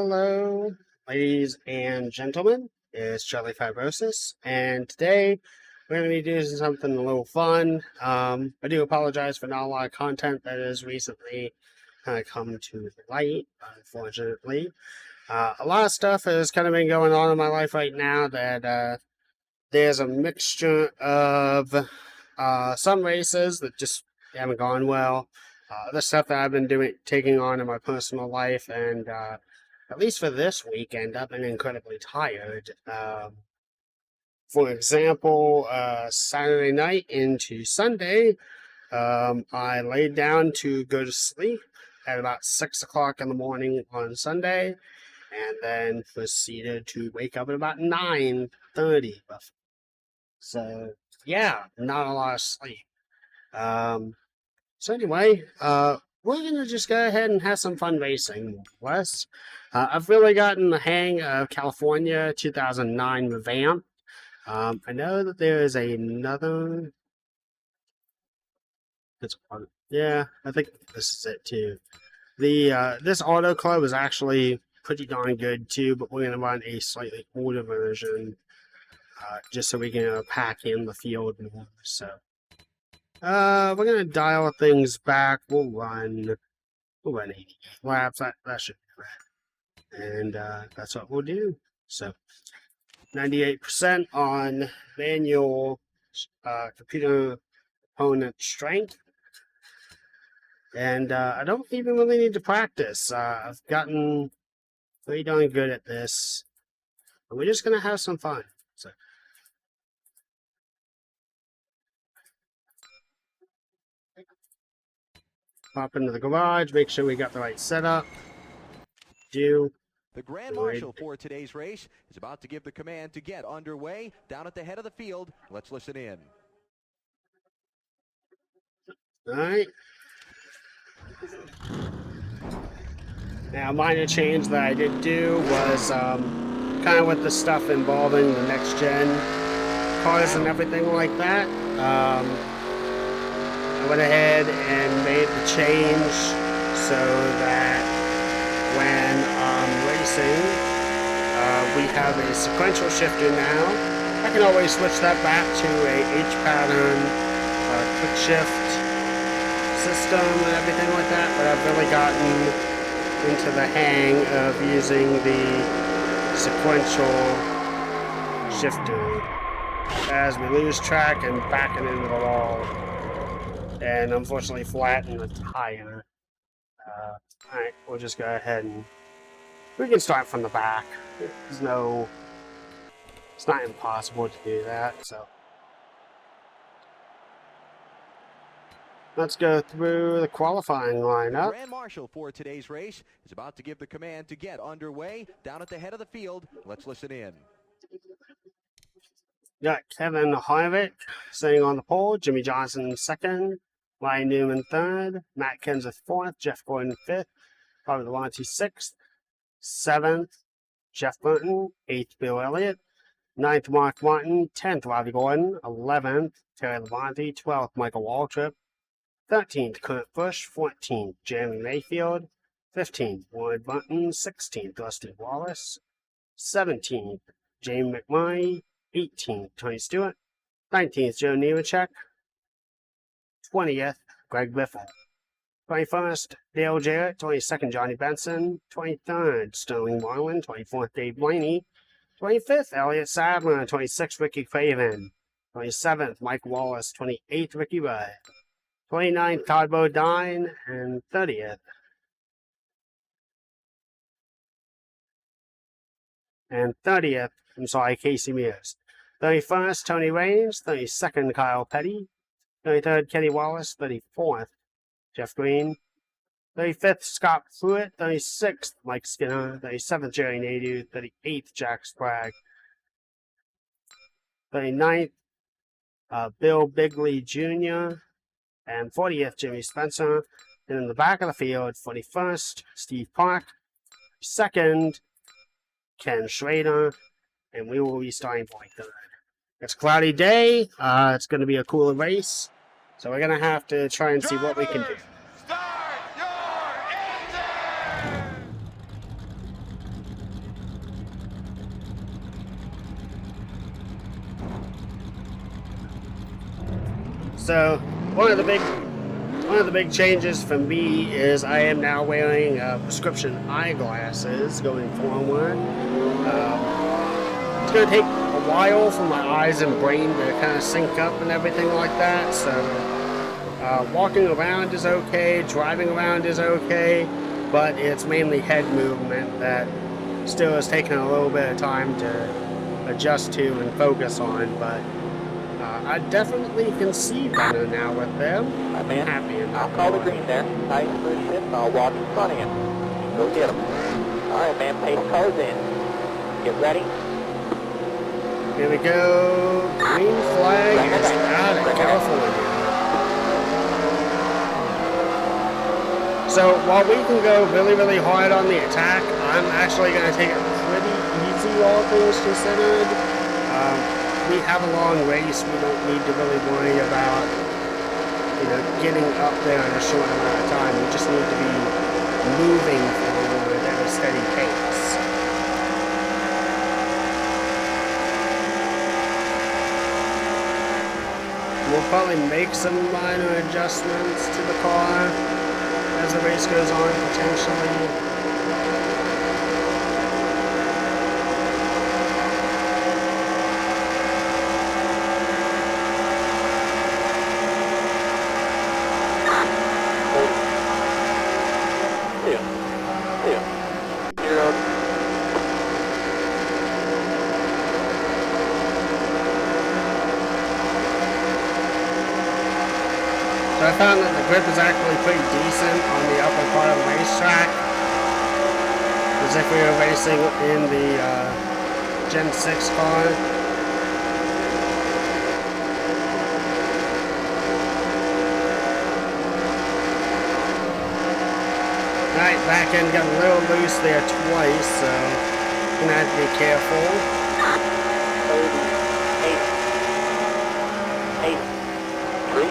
Hello, ladies and gentlemen. It's Charlie Fibrosis, and today we're going to be doing something a little fun. I do apologize for not a lot of content that has recently come to light, unfortunately. A lot of stuff has kind of been going on in my life right now that there's a mixture of some races that just haven't gone well. The stuff that I've been taking on in my personal life, and at least for this weekend, I've been incredibly tired. For example, Saturday night into Sunday, I laid down to go to sleep at about 6 o'clock in the morning on Sunday, and then proceeded to wake up at about 9:30. So, yeah, not a lot of sleep. So anyway, we're going to just go ahead and have some fun racing, more or less. I've really gotten the hang of California 2009 Revamp. I know that there is another... Yeah, I think this is it too. This Auto Club is actually pretty darn good too, but we're going to run a slightly older version just so we can pack in the field more. So... we're gonna dial things back. We'll run 88 laps. That should be right. And that's what we'll do. So 98% on manual computer component strength. And I don't even really need to practice. I've gotten pretty darn good at this. And we're just gonna have some fun. So pop into the garage, make sure we got the right setup. The Grand Marshal for today's race is about to give the command to get underway down at the head of the field. Let's listen in. All right. Now, a minor change that I did do was kind of with the stuff involving the next gen cars and everything like that. I went ahead and made the change so that when I'm racing, we have a sequential shifter now. I can always switch that back to a H-pattern quick shift system and everything like that, but I've really gotten into the hang of using the sequential shifter as we lose track and backing into the wall. And unfortunately flatten the tire. Alright, we'll just go ahead and we can start from the back. It's not impossible to do that, so let's go through the qualifying lineup. Grand Marshal for today's race is about to give the command to get underway down at the head of the field. Let's listen in. Got Kevin Harvick sitting on the pole, Jimmy Johnson second, Ryan Newman third, Matt Kenseth fourth, Jeff Gordon fifth, Robert Labonte sixth, seventh, Jeff Burton, eighth, Bill Elliott, ninth, Mark Martin, 10th, Robbie Gordon, 11th, Terry Labonte, 12th, Michael Waltrip, 13th, Kurt Busch, 14th, Jeremy Mayfield, 15th, Warren Bunton, 16th, Rusty Wallace, 17th, James McMurray, 18th, Tony Stewart, 19th, Joe Nemechek, 20th, Greg Biffle, 21st, Dale Jarrett, 22nd, Johnny Benson, 23rd, Sterling Marlin, 24th, Dave Blaney, 25th, Elliott Sadler, 26th, Ricky Craven, 27th, Mike Wallace, 28th, Ricky Rudd, 29th, Todd Bodine, and 30th. Casey Mears. 31st, Tony Raines, 32nd, Kyle Petty, 33rd, Kenny Wallace, 34th, Jeff Green, 35th, Scott Pruitt, 36th, Mike Skinner, 37th, Jerry Nadeau, 38th, Jack Sprague, 39th, Bill Bigley Jr., and 40th, Jimmy Spencer. And in the back of the field, 41st, Steve Park, 2nd, Ken Schrader, and we will be starting 43rd. It's a cloudy day. It's going to be a cooler race. So we're going to have to try and see what we can do. Start your engine! So one of the big changes for me is I am now wearing prescription eyeglasses going forward. It's going to take a while for my eyes and brain to kind of sync up and everything like that. So walking around is okay, driving around is okay, but it's mainly head movement that still is taking a little bit of time to adjust to and focus on. But I definitely can see better now with them. I'm happy enough. I'll call the green there. Tight for a shift. I'll walk in front of him. Go get him. All right, man. Pace cars in. Get ready. Here we go. Green flag is out of California. So while we can go really, really hard on the attack, I'm actually going to take it pretty easy, all things considered. We have a long race. We don't need to really worry about, getting up there in a short amount of time. We just need to be moving forward at a steady pace. We'll probably make some minor adjustments to the car as the race goes on, potentially. So I found that the grip is actually pretty decent on the upper part of the racetrack, as if we were racing in the Gen 6 car. Alright, back end got a little loose there twice, so gonna have to be careful. 8, 3.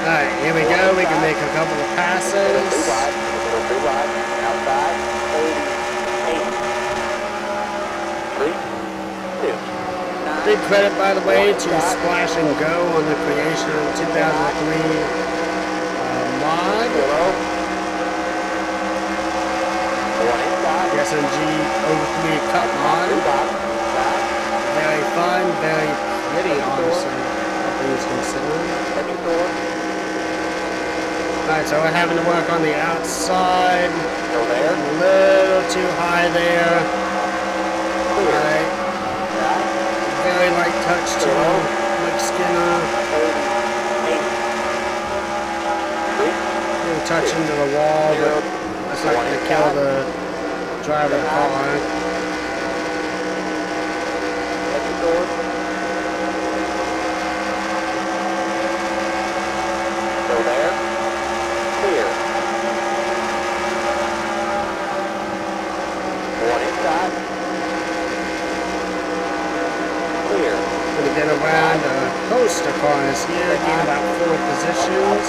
Alright, here we go. We can make a couple of passes. Three wide, outside, 38. 3, 2. Big credit, by the way, to Splash and Go on the creation of the 2003 mod. The SMG 03 Cup mod. Very fun, very pretty, honestly, all things considered. Alright, so we're having to work on the outside. Go there. A little too high there. Alright. Very light touch to Mike Skinner. A little touch into the wall, but that's not going to kill the driver of the car. Go there. Clear. One inside. Clear. Gonna get around a host of cars here, gain about 4 positions.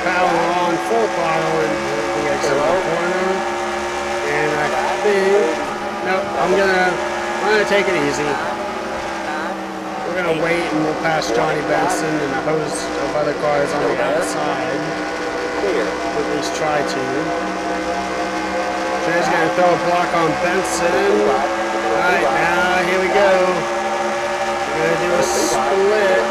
Power on full throttle into the exit of the corner. And I think, nope, I'm gonna take it easy. We're gonna wait and we'll pass Johnny Benson and a host of other cars on the outside. At least try to. Trey's gonna throw a block on Benson. Alright, now here we go. We're gonna do a split.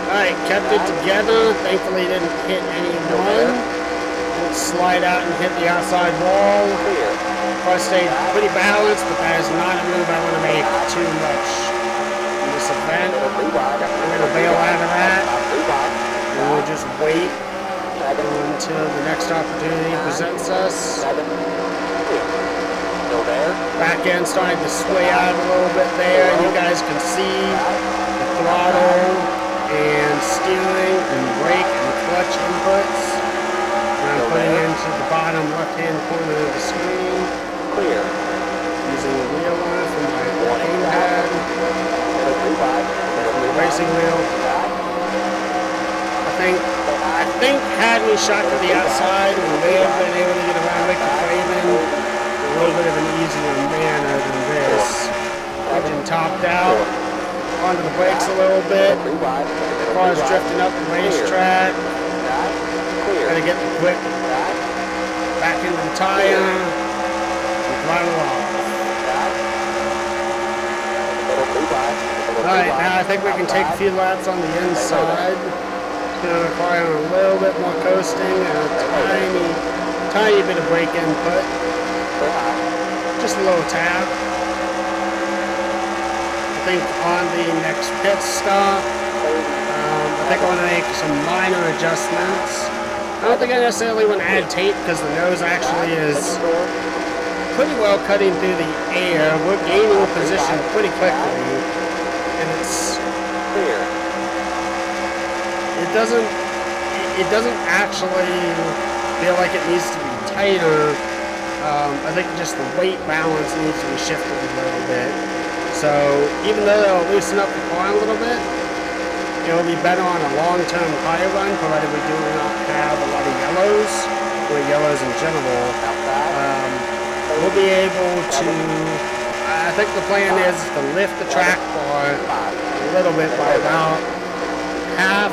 Alright, kept it together. Thankfully didn't hit anyone. Didn't slide out and hit the outside wall. Car stayed pretty balanced, but that is not a move I want to make too much in this event. We're going to bail out of that, and we'll just wait until the next opportunity presents us. Back end starting to sway out a little bit there. You guys can see the throttle and slippage inputs. And I'm putting into the bottom left-hand corner of the screen. Clear. Using the wheel line from my game pad. From the racing wheel. I think had we shot to the outside, we may have been able to get around Ricky Craven a little bit of an easier manner than this. Engine topped out, onto the brakes a little bit. Car's drifting up the racetrack. Gotta get the quick back into the tire and throttle off. Alright, now I think we can take a few laps on the inside. It's going to require a little bit more coasting and a tiny bit of brake input. Just a little tap. I think on the next pit stop, I think I want to make some minor adjustments. I don't think I necessarily want to add tape because the nose actually is pretty well cutting through the air. We're gaining position pretty quickly, and it's clear. It doesn't actually feel like it needs to be tighter. I think just the weight balance needs to be shifted a little bit. So even though they'll loosen up the car a little bit, it'll be better on a long-term tire run, provided we do not have a lot of yellows, or yellows in general. We'll be able to, I think the plan is to lift the track bar a little bit by about half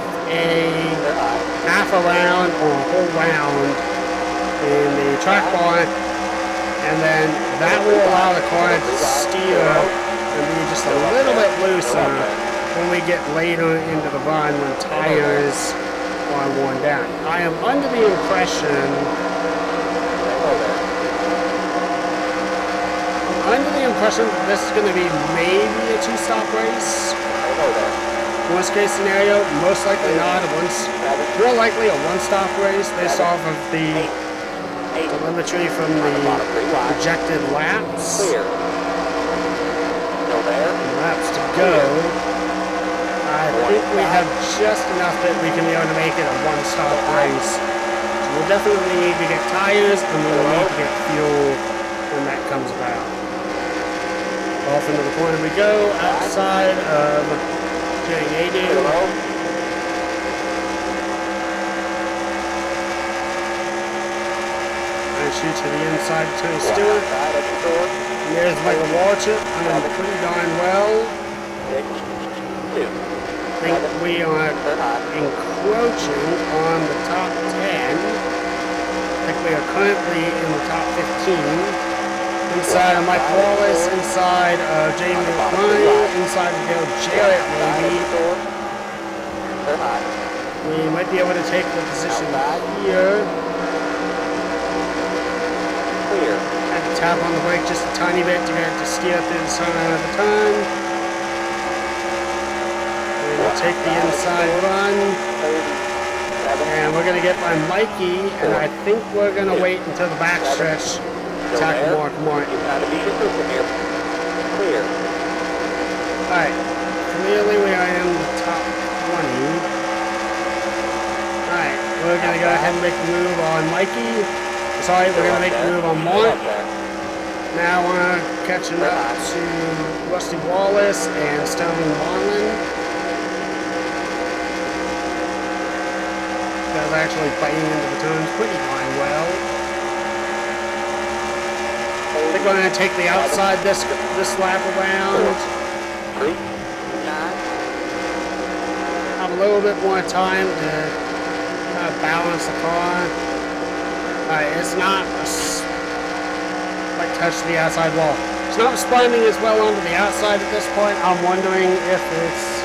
a round or a whole round in the track bar, and then that will allow the car to steer and be just a little bit looser when we get later into the run when tires are worn down. I am under the impression that this is going to be maybe a two-stop race. Worst case scenario, most likely not. More likely a one-stop race based off of the telemetry from the projected laps. Laps to go. I think we have just enough that we can be able to make it a one-stop race. So we'll definitely need to get tires and we'll need to get fuel when that comes about. Off into the corner we go, outside of J80. And shoot to the inside of Tony Stewart. And there's Michael Waltrip, running pretty darn well. I think we are encroaching on the top 10. I think we are currently in the top 15. Inside of Mike Wallace, inside of Jamie McMurray, inside of Dale Jarrett, maybe. We might be able to take the position here. Had to tap on the brake just a tiny bit to get it to steer through the center of the turn. We're going to take the inside run. And we're going to get by Mikey, and I think we're going to wait until the backstretch. Attack Mark Martin. Alright, clearly we are in the top 20. Alright, we're going to go ahead and make a move on Mikey. Sorry, we're going to make a move on Mark. Now we're catching up to Rusty Wallace and Sterling Marlin. Guys actually biting into the turns pretty darn well. I think we're going to take the outside this lap around. Have a little bit more time to balance the car. It's not like touch the outside wall. It's not responding as well onto the outside at this point. I'm wondering if it's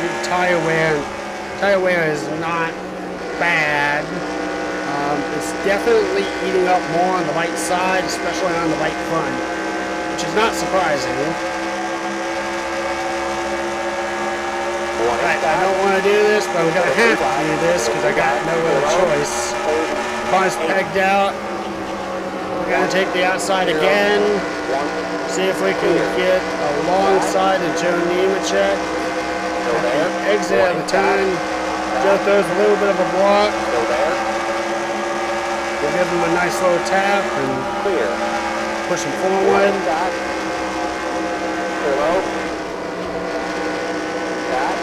the tire wear. Tire wear is not bad. It's definitely eating up more on the right side, especially on the right front, which is not surprising. Right, I don't want to do this, but I'm going to have to do this because I got no other choice. Car's pegged out. We're going to take the outside again. See if we can get alongside of Joe Nemechek at the exit of the turn. Joe throws a little bit of a block. Still there. We'll give him a nice little tap and Clear. push him forward. Stop. Clear low. Stop.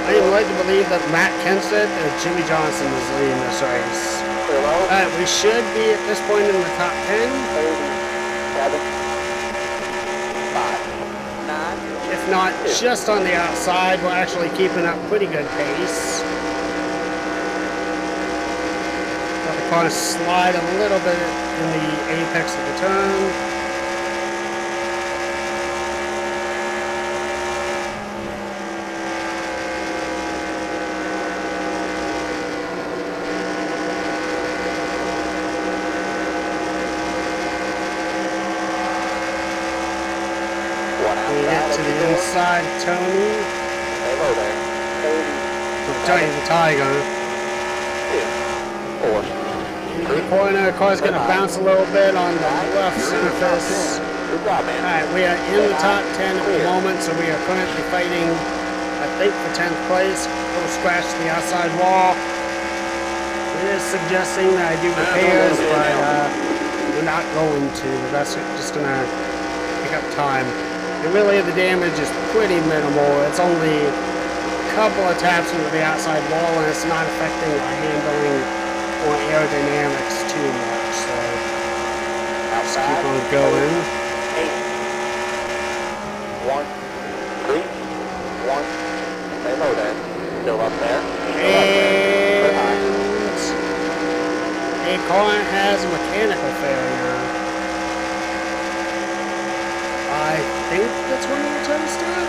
I would like to believe that Matt Kenseth and Jimmy Johnson is leading this race. Clear low. Alright, we should be at this point in the top 10. 37. 5. 9. If not just on the outside, we're actually keeping up pretty good pace. Got the car slide a little bit in the apex of the turn. We get to the inside, Tony. Hello there. 30. Tony the Tiger. 4. The corner, the car's going to bounce a little bit on the left surface. Good job, man. Alright, we are in the top 10 at the moment, so we are currently fighting, I think, for 10th place. Little scratch to the outside wall. It is suggesting that I do repairs, but we're not going to. That's just going to pick up time. And really, the damage is pretty minimal. It's only a couple of taps into the outside wall, and it's not affecting our handling or aerodynamics too much. So, just keep on going. 8. 1. 3. 1. Stay low there. Still up there. And a car has a mechanical failure. I think that's when you try to start.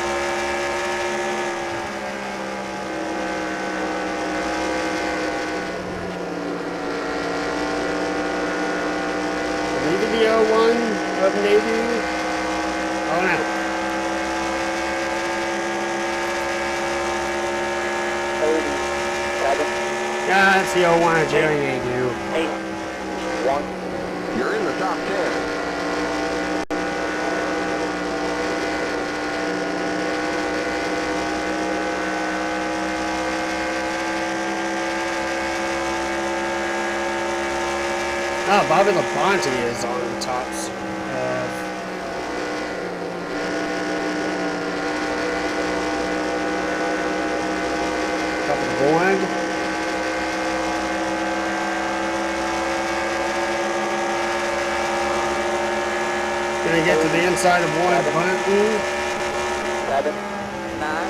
Maybe the 01 of Navy. Oh no. 37. Yeah, it's the 01 of Jerry Nadu. 8. 1. You're in the top 10. Oh, Bobby Labonte is on the tops of top of the board. Gonna get to the inside of Warren Bunton. 7. 9.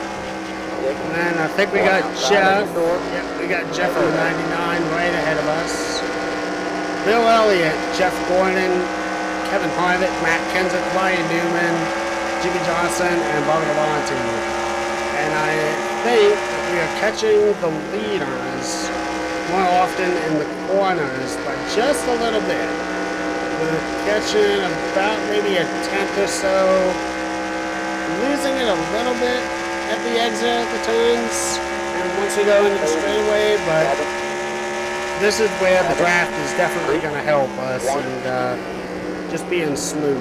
6. And then I think we got Jeff. Yep, we got Jeff in the 99 right ahead of us. Bill Elliott, Jeff Gordon, Kevin Harvick, Matt Kenseth, Ryan Newman, Jimmy Johnson, and Bobby Labonte. And I think that we are catching the leaders more often in the corners by just a little bit. We're catching about maybe a tenth or so, losing it a little bit at the exit at the turns, and once we go into the straightaway, but this is where the draft is definitely going to help us, and just being smooth.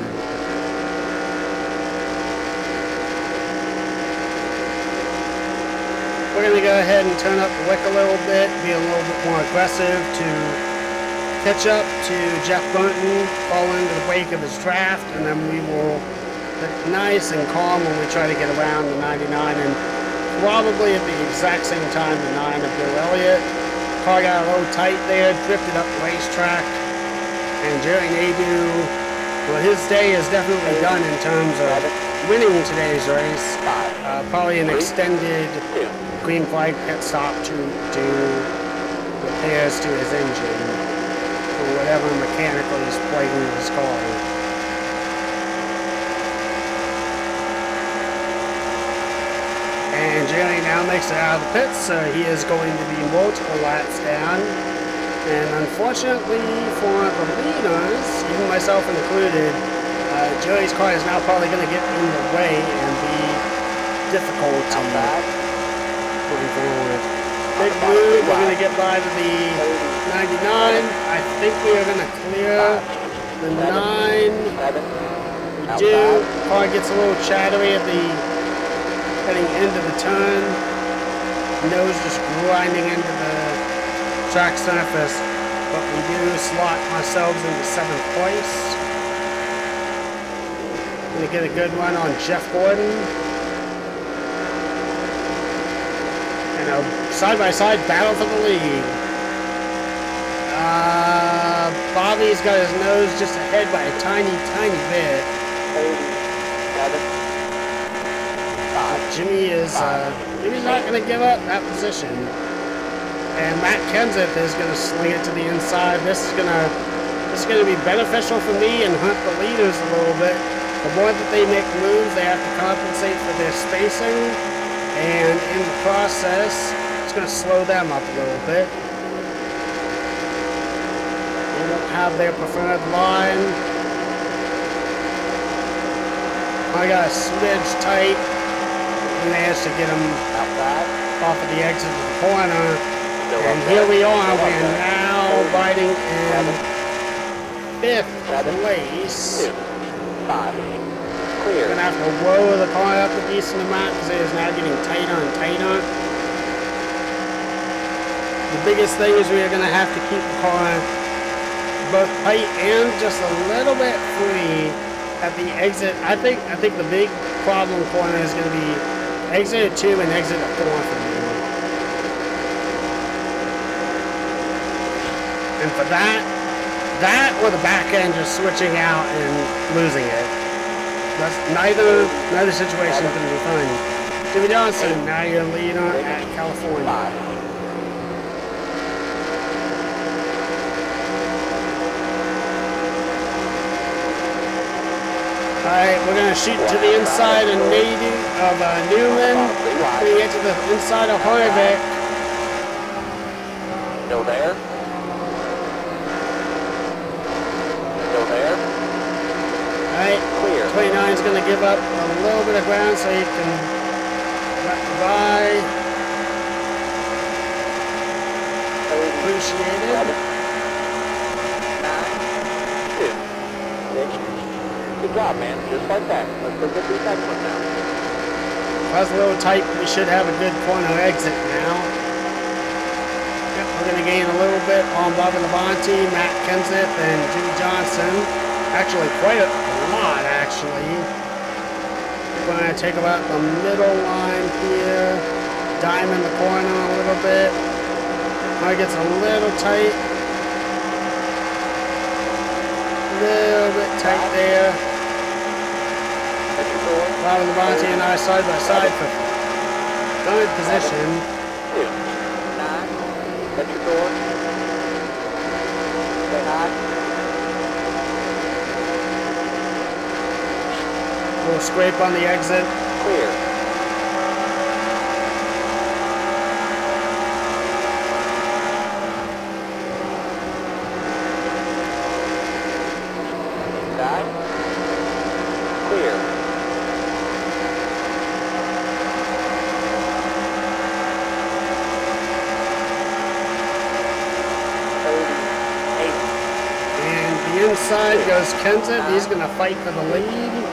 We're going to go ahead and turn up the wick a little bit, be a little bit more aggressive to catch up to Jeff Burton, fall into the wake of his draft, and then we will get nice and calm when we try to get around the 99, and probably at the exact same time the 9 of Bill Elliott. Car got a little tight there, drifted up the racetrack, and Jerry Nadeau, well, his day is definitely done in terms of winning today's race. Probably an extended green flag pit stop to do repairs to his engine or whatever mechanically is plaguing his car. And Jerry now makes it out of the pits, so he is going to be multiple laps down. And unfortunately for the leaders, even myself included, Jerry's car is now probably going to get in the way and be difficult to going forward. Big move, we're going to get by to the 99. I think we are going to clear the 9. We do. Car gets a little chattery at the heading into the turn. nose just grinding into the track surface. But we do slot ourselves into 7th place. Gonna get a good run on Jeff Gordon. And a side-by-side battle for the lead. Bobby's got his nose just ahead by a tiny bit. Jimmy is Jimmy's not going to give up that position. And Matt Kenseth is going to sling it to the inside. This is going to be beneficial for me and hunt the leaders a little bit. The more that they make moves, they have to compensate for their spacing, and in the process, it's going to slow them up a little bit. They won't have their preferred line. I got a smidge tight. We managed to get them off of the exit of the corner. And here we are. We're now riding in 5th place. We're going to have to lower the car up a decent amount because it is now getting tighter and tighter. The biggest thing is we are going to have to keep the car both tight and just a little bit free at the exit. I think the big problem corner is going to be exit at 2 and exit at 4 for me. And for that or the back end just switching out and losing it. That's neither situation is going to be fun. Jimmy Johnson, now your leader at California. Alright, we're going to shoot to the inside of Newman. We get to the inside of Harvick. Still there? Still there? Alright, Clear. 29 is going to give up a little bit of ground so he can let by. Appreciated. 9, 2, 6. Good job, man. Just like that. Let's go get these next one now. That's a little tight. We should have a good corner exit now. Yep, we're going to gain a little bit on Bobby Labonte, Matt Kenseth, and Jimmy Johnson. Actually, quite a lot, actually. We're going to take about the middle line here. Diamond the corner a little bit. Now it gets a little tight. A little bit tight there. Bobby Labonte and I side by side for good position. 2, 9, set your door. Say hi. A little scrape on the exit. Clear. Inside. Clear. Inside goes Kenseth. He's going to fight for the lead.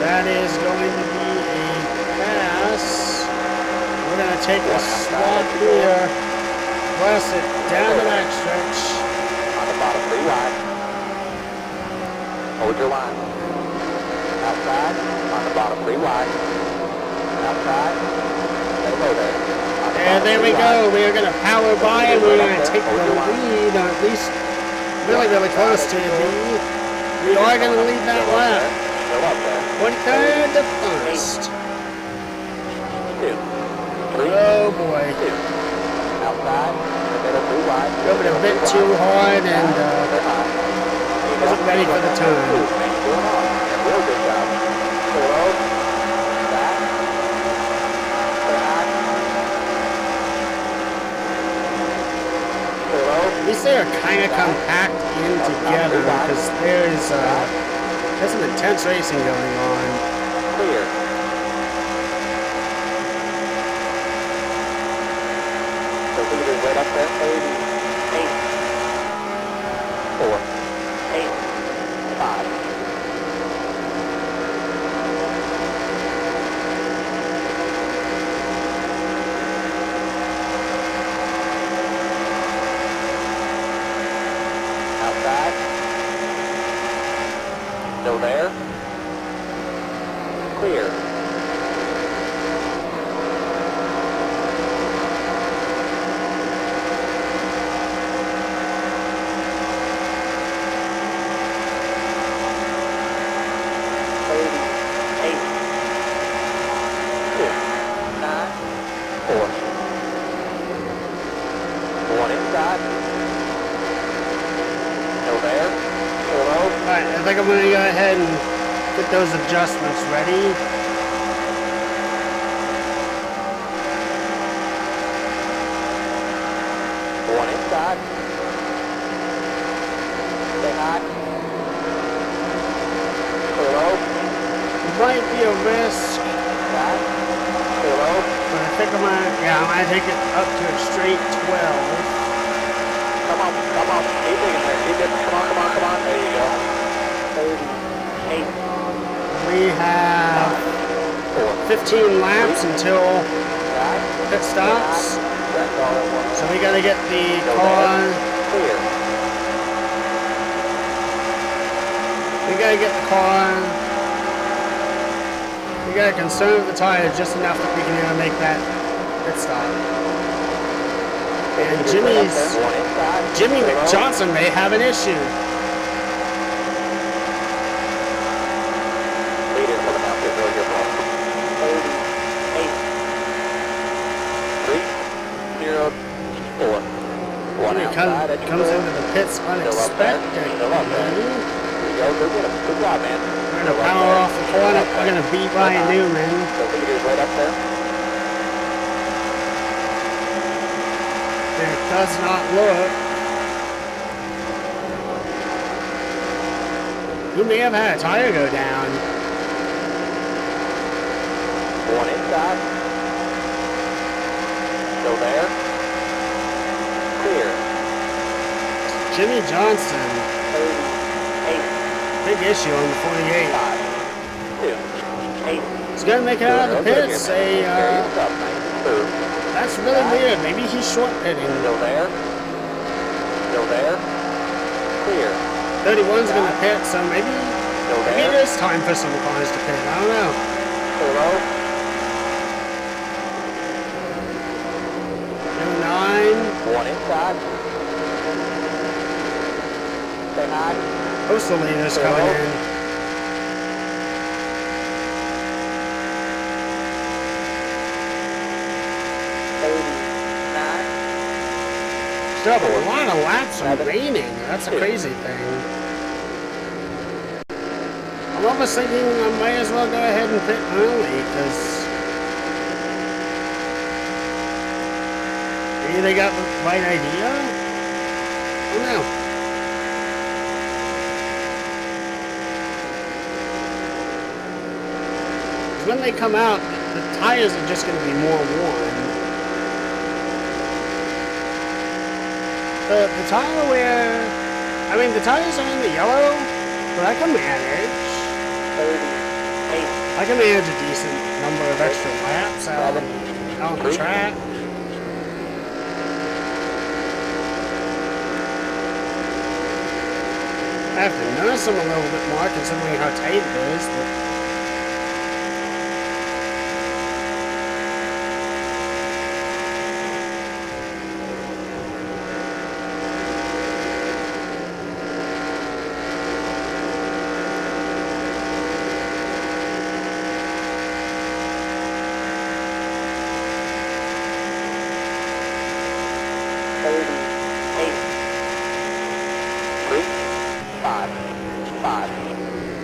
That is going to be a pass. We're going to take a swap here. Blast it down the backstretch. On the bottom, 3 wide. Hold your line. Outside. On the bottom, 3 wide. Outside. Stay low there. And there we go. We are going to power by and we're going to take the lead, or at least really close to the lead. We are going to lead that lap. 23rd to first. 2, 3. Oh boy. 2. Outside. Drove it a bit too hard and wasn't ready for the turn. Real good job. Slow. Back. At least they are kind of compact in together because there's some intense racing going on. Clear. The leader's right up there. 8, 4, 8, 5. Still there. Clear. Alright, I think I'm going to go ahead and get those adjustments ready. One inside. Stay high. Clear low. It might be a risk, Inside. Clear low. but I think I'm going to take it up to a straight 12. Come on. Keep digging there. Keep digging. Come on. There you go. 38. We have 15 laps until pit stops. That's all it was. So we got to get the car. Clear. We got to get the car. We got to conserve the tires just enough that we can even make that pit stop. And Jimmy Johnson may have an issue. Leader coming out to really good ball. 38. 3, 0, 4. One He outside. comes into the pits unexpectedly. Still up there. There you go. Go get him. Good job, man. We're going to power off the corner. We're going to beat Ryan Newman. The leader's right up there. It does not look. You may have had a tire go down. One inside. Still there. Clear. Jimmy Johnson, 38. big issue on the 48. 5, 2, 8. He's going to make it out of the pits. What's up, mate? Third. That's really weird. Maybe he's short pitting. Still there. Still there. Clear. 31's going to pit, so maybe Still there. it is time for some cars to pit. I don't know. Clear low. 9. One inside. Stay high. Postal leaders coming in. Still have a lot of laps remaining. That's a crazy thing. I'm almost thinking I might as well go ahead and pit early because maybe they got the right idea. I don't know. When they come out, the tires are just going to be more worn. The tire the tires are in the yellow, but I can manage. 38. I can manage a decent number of extra laps out on the track. I have to nurse them a little bit more considering how tight it is, but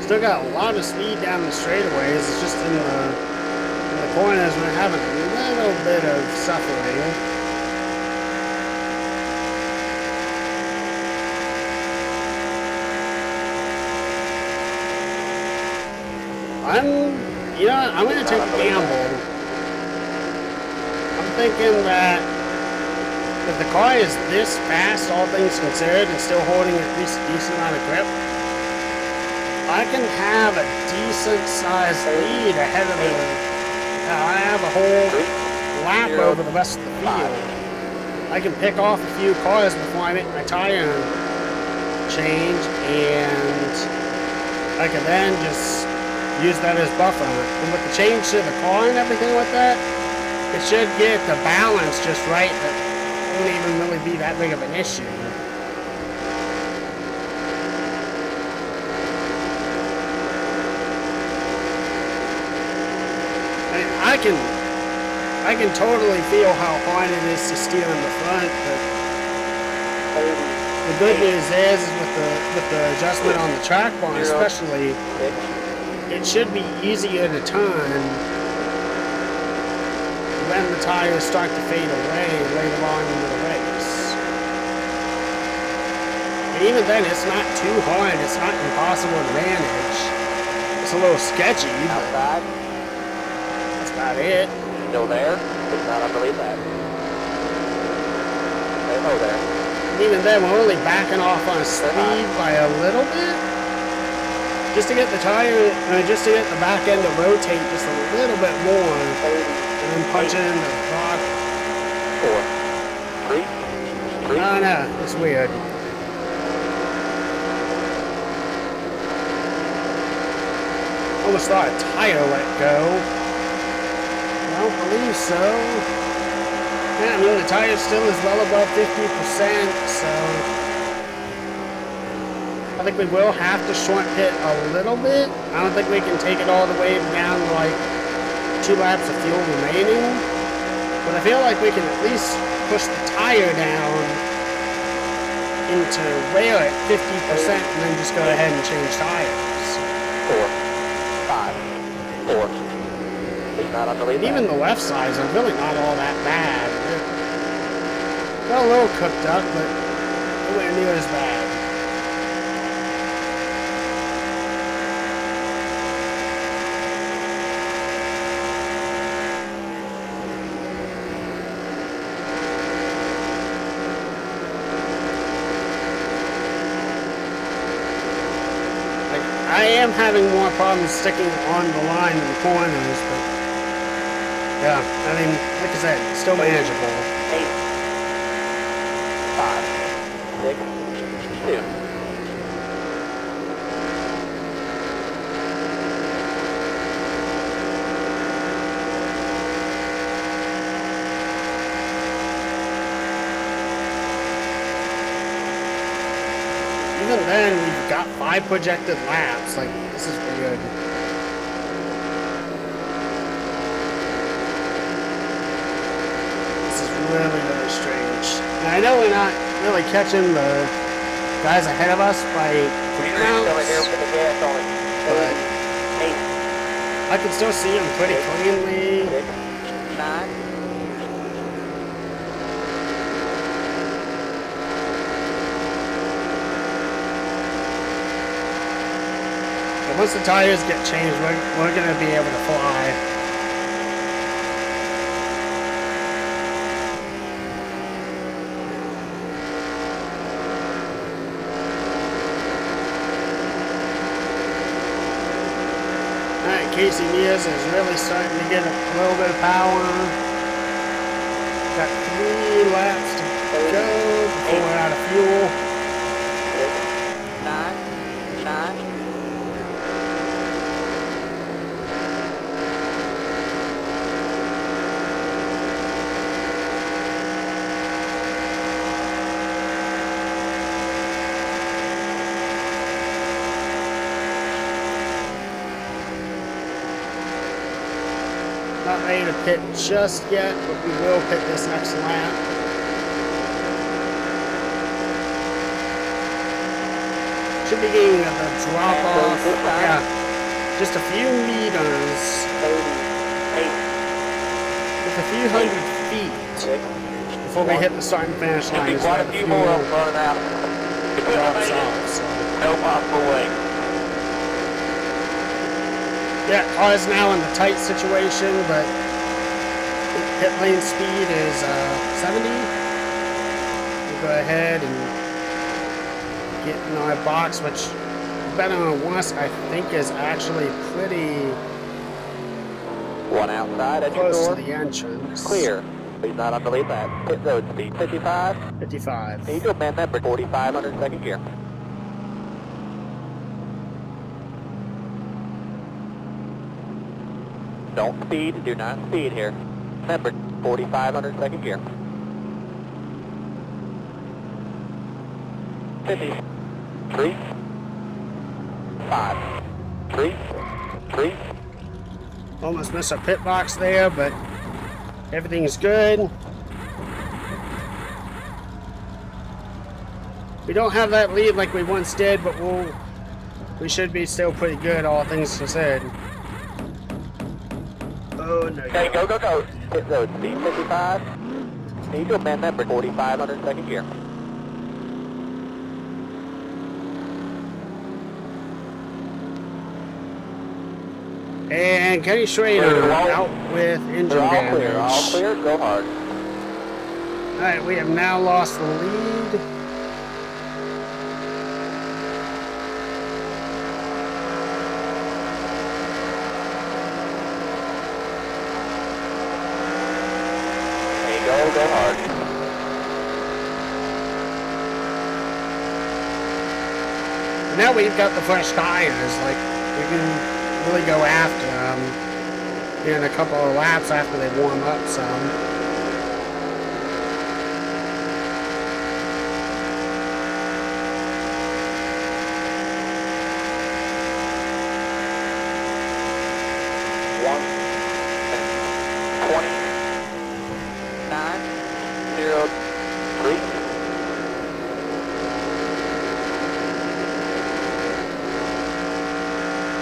still got a lot of speed down the straightaways. It's just in the corners we're having a little bit of suffering. I'm going to take a gamble. I'm thinking that if the car is this fast, all things considered, and still holding at least a decent amount of grip, I can have a decent sized lead ahead of the. I have a whole lap over the rest of the field. I can pick off a few cars before I make my tire change, and I can then just use that as buffer. And with the change to the car and everything like that, it should get the balance just right. That won't even really be that big of an issue. I can totally feel how hard it is to steer in the front, but the good news is with the adjustment on the track bar especially, it should be easier to turn when the tires start to fade away later on in the race. And even then, it's not too hard, it's not impossible to manage. It's a little sketchy, but that's about it. Still there? Did not believe that. Hello there. And even then, we're only backing off on speed by a little bit. Just to get the tire, just to get the back end to rotate just a little bit more. And then punch it in the block. 4, 3, 3. No, it's weird. Almost thought a tire let go. I don't believe so. Yeah, I mean, the tire still is well above 50%, so I think we will have to short pit a little bit. I don't think we can take it all the way down to like 2 laps of fuel remaining, but I feel like we can at least push the tire down into rail at 50% and then just go ahead and change tires. 4, 5, 4. And even the left sides are really not all that bad. They're a little cooked up, but nowhere near as bad. I am having more problems sticking on the line in the corners, but yeah, I mean, like I said, still manageable. 8, 5, 6, 2. Even then, we've got 5 projected laps. Like, this is weird. Really, really strange. Now, I know we're not really catching the guys ahead of us by quick rounds, but I can still see them pretty cleanly. 6, 9. But once the tires get changed, we're going to be able to fly. Casey Mears is really starting to get a little bit of power. Got 3 laps to go before we're out of fuel. 6, 9, 9. Not ready to pit just yet, but we will pit this next lap. Should be getting a drop off. Yeah, just a few meters. 38. Just a few hundred feet before we hit the start and finish line. Quite a few more of them running out. Drops off. So. No possible way. Yeah, car's now in the tight situation, but pit lane speed is 70. We'll go ahead and get in our box, which better than once I think is actually pretty 1 outside at your close door. to the entrance. Clear. Please not unbelieve that. Pit road speed 55. 55. Eagle man number 4500 second gear. Don't speed. Do not speed here. Remember, 4,500 second gear. 50. 3. 5. 3. 3. Almost missed a pit box there, but everything's good. We don't have that lead like we once did, but we should be still pretty good, all things considered. Oh no. Okay, go, go, go. Hit road speed 55. Need to amend number 4,500 second gear. And Kenny Schrader out with engine damage. All clear, go hard. Alright, we have now lost the lead. Go hard. Now we've got the fresh tires, like we can really go after them in a couple of laps after they warm up some.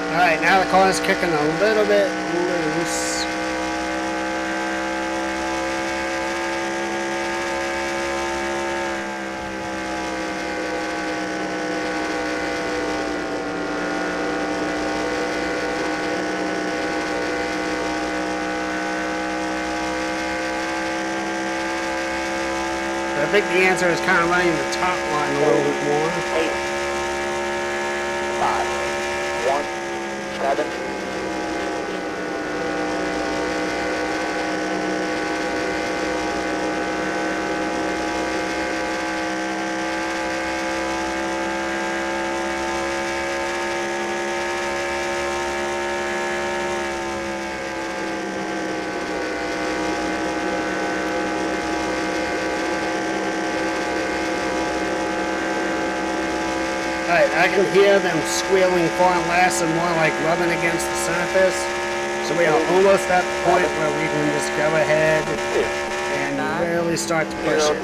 Alright, now the car is kicking a little bit loose. I think the answer is kind of running the top line a little bit more. 8, 5, 1, 7. Alright, I can hear them squealing far less and more like rubbing against the surface. So we are almost at the point where we can just go ahead and really start to push it.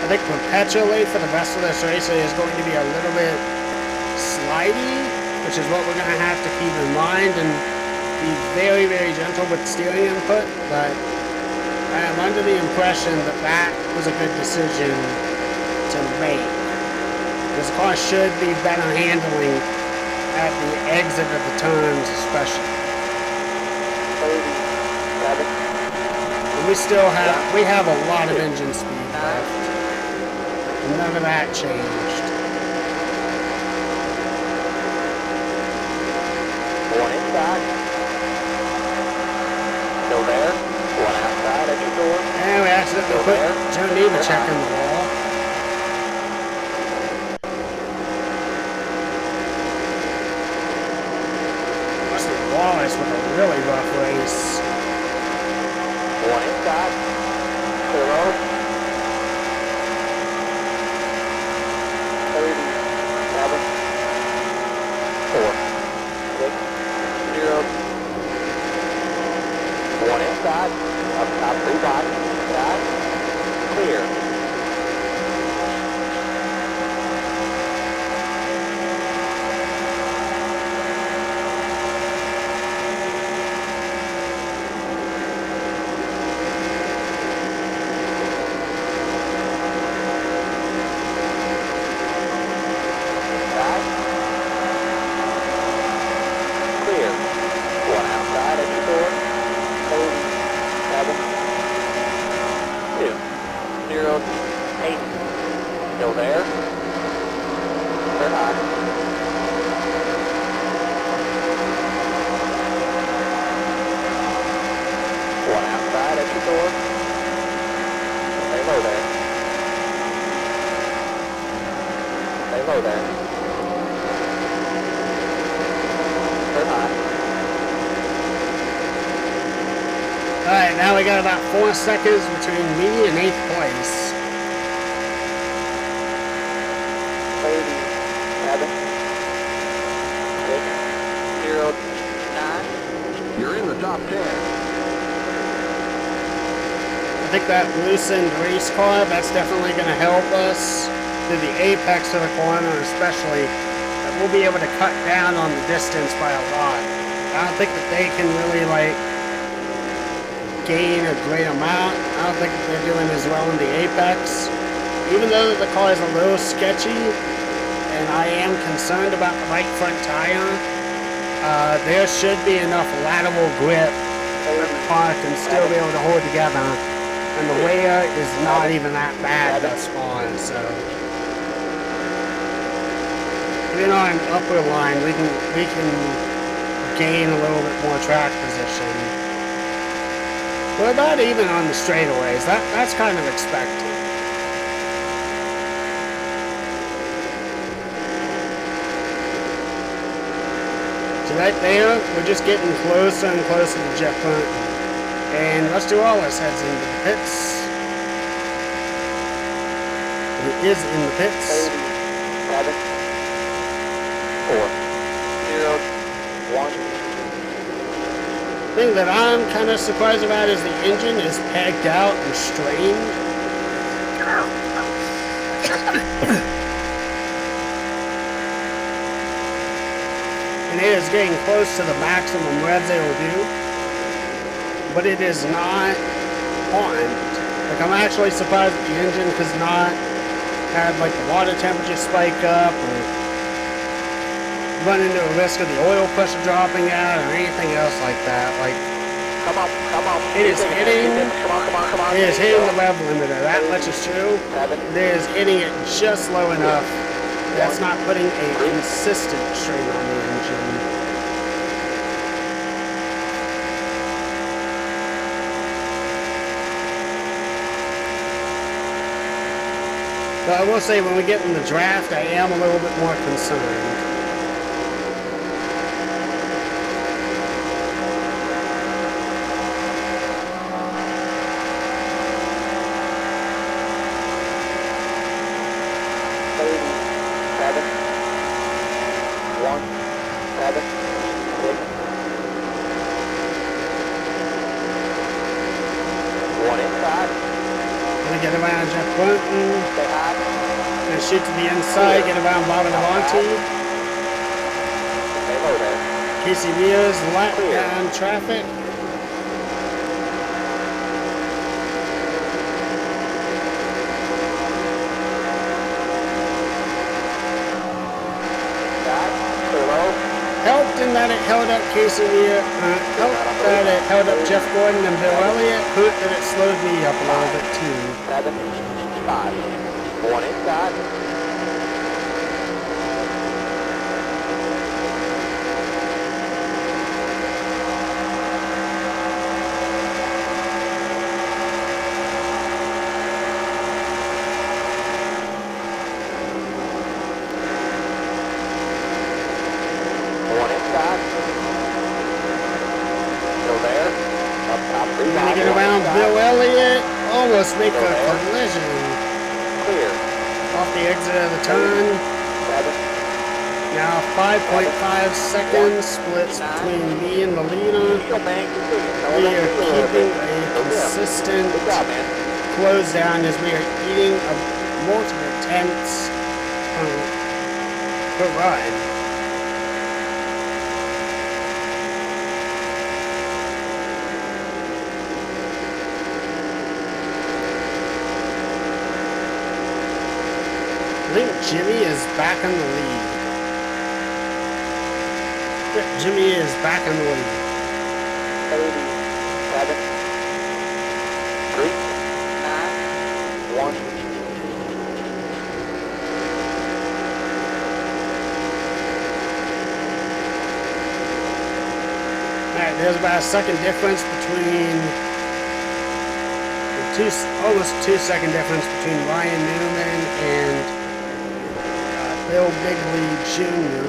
I think perpetually for the rest of this race is going to be a little bit slidey, which is what we're going to have to keep in mind and be very, very gentle with steering input, but I am under the impression that that was a good decision to make. This car should be better handling at the exit of the turns, especially. 37. And we have a lot of engine speed left. None of that changed. 1 inside. Still there. 1 outside at your door. And we accidentally put Joe Nemechek in the wall. Rusty Wallace with a really rough race. 1 inside. Clear road. 37. 4. 6. 0. 1 inside. Up top, 3 body. Inside. Clear. Inside. Clear. 1 outside at your door. 37. 2. 0. 8. Still there. They're high. 1 outside at your door. Stay low there. Stay low there. Stay high. Alright, now we got about 4 seconds between me and 8th place. 37, 6, 0, 9. You're in the top 10. I think that loosened race car, that's definitely going to help us through the apex of the corner, especially that we'll be able to cut down on the distance by a lot. I don't think that they can really like gain a great amount. I don't think that they're doing as well in the apex. Even though the car is a little sketchy and I am concerned about the right front tire, there should be enough lateral grip that the car can still be able to hold together. And the wear is not even that bad thus far, so even on an upper line, we can gain a little bit more track position. We're about even on the straightaways. That's kind of expected. So right there, we're just getting closer and closer to Jeff Hunt. And Rusty Wallace heads into the pits. He is in the pits. 7, 4, 0, 1. The thing that I'm kind of surprised about is the engine is pegged out and strained. And it is getting close to the maximum revs it will do. But it is not on. Like, I'm actually surprised that the engine has not had like the water temperature spike up or run into a risk of the oil pressure dropping out or anything else like that. Like, Come on. it is hitting the rev limiter, that much is true. 7, It is hitting it just low enough that's not putting a consistent strain on the engine. But I will say, when we get in the draft, I am a little bit more concerned. Get around Jeff Bunton, and shoot to the inside, get around Bobby Devontae. Casey Rios, lap down traffic. Helped in that it held up Casey Rios, helped that it held up Jeff Gordon and Bill Elliott, hurt that it slowed me up a little bit too. 7, 5, 1 inside. Gonna get around Bill Elliott, almost make a collision. Clear. Off the exit of the turn. 7. Now 5.5 seconds splits between me and the leader. We are keeping a consistent close down as we are eating multiple tenths per ride. I think Jimmy is back in the lead. Jimmy is back in the lead. 87, 3, 9, 1. Alright, there's about a second difference between almost 2 second difference between Ryan Newman and Bill Bigley Jr.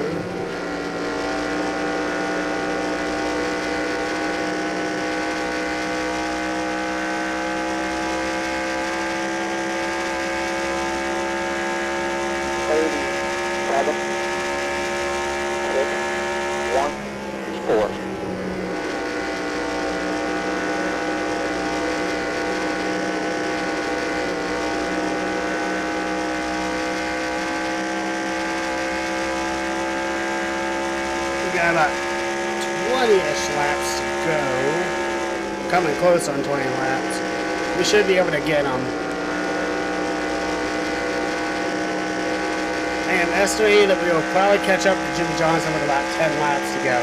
Got about 20-ish laps to go. Coming close on 20 laps. We should be able to get them. I am estimating that we will probably catch up to Jimmy Johnson with about 10 laps to go.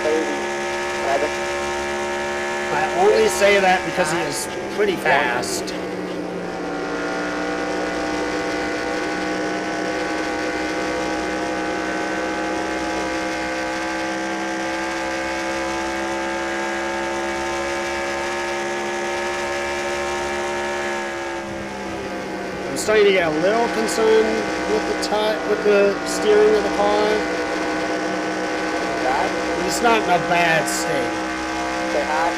37. I only say that because he is pretty fast. I'm starting to get a little concerned with the steering of the car. It's not in a bad state. Say hi.